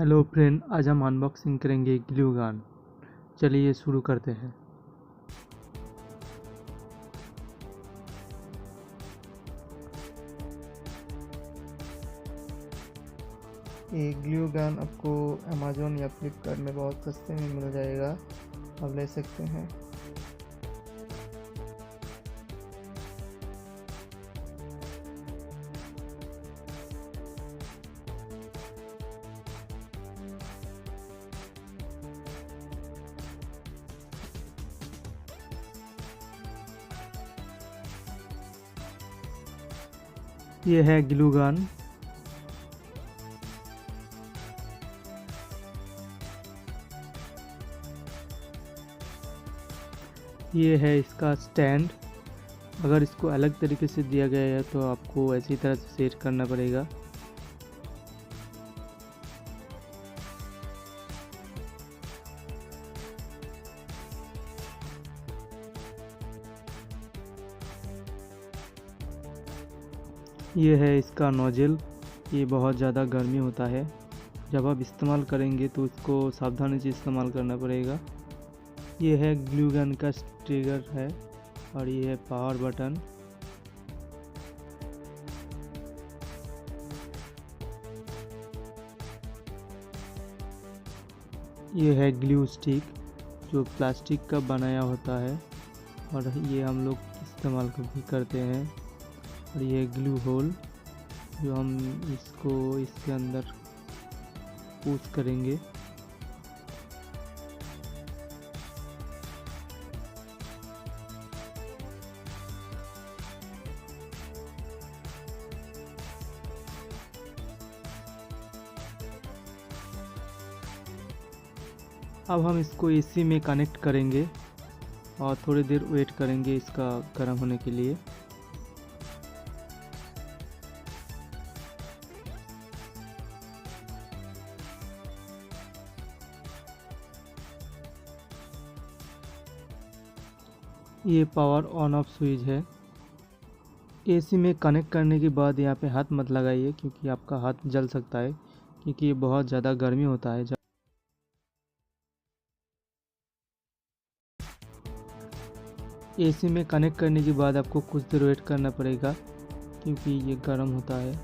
Hello friend, आज हम unboxing करेंगे ग्लू गन। चलिए शुरू करते हैं। ये ग्लू गन आपको अमेज़न या फ्लिपकार्ट में बहुत सस्ते में मिल जाएगा, आप ले सकते हैं। ये है ग्लू गन। ये है इसका स्टैंड। अगर इसको अलग तरीके से दिया गया है तो आपको ऐसी तरह से सेट करना पड़ेगा। ये है इसका नोजल। ये बहुत ज़्यादा गर्मी होता है, जब आप इस्तेमाल करेंगे तो इसको सावधानी से इस्तेमाल करना पड़ेगा। ये है ग्लू गन का ट्रिगर है और ये है पावर बटन। ये है ग्लू स्टिक, जो प्लास्टिक का बनाया होता है और ये हम लोग इस्तेमाल भी करते हैं। और ये ग्लू होल, जो हम इसको इसके अंदर पुश करेंगे। अब हम इसको एसी में कनेक्ट करेंगे और थोड़ी देर वेट करेंगे इसका गर्म होने के लिए। ये पावर ऑन ऑफ स्विच है। एसी में कनेक्ट करने के बाद यहाँ पे हाथ मत लगाइए, क्योंकि आपका हाथ जल सकता है, क्योंकि ये बहुत ज़्यादा गर्मी होता है। एसी में कनेक्ट करने के बाद आपको कुछ देर वेट करना पड़ेगा, क्योंकि ये गर्म होता है,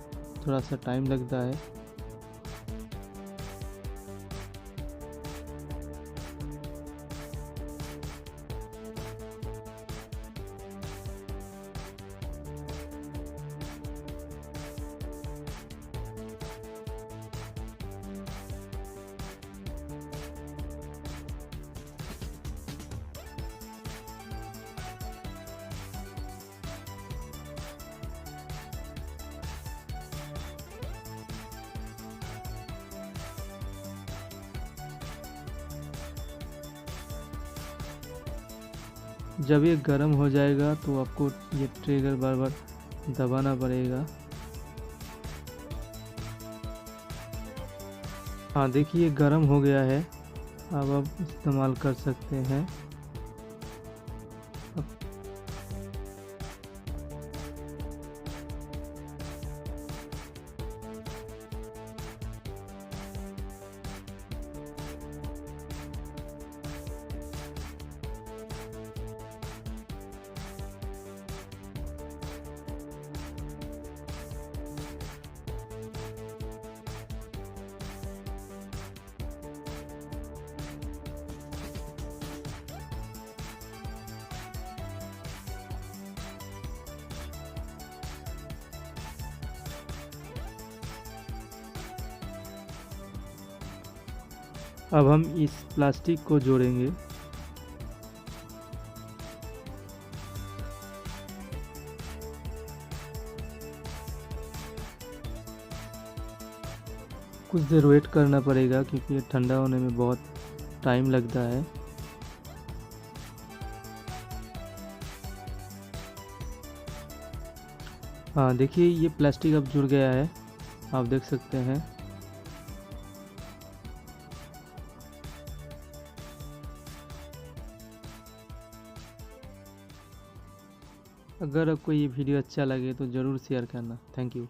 थोड़ा सा टाइम लगता है। जब ये गर्म हो जाएगा तो आपको ये ट्रिगर बार बार दबाना पड़ेगा। हाँ, देखिए गर्म हो गया है। अब आप इस्तेमाल कर सकते हैं। अब हम इस प्लास्टिक को जोड़ेंगे। कुछ देर वेट करना पड़ेगा, क्योंकि ये ठंडा होने में बहुत टाइम लगता है। हाँ, देखिए ये प्लास्टिक अब जुड़ गया है, आप देख सकते हैं। अगर आपको ये वीडियो अच्छा लगे तो ज़रूर शेयर करना। Thank you.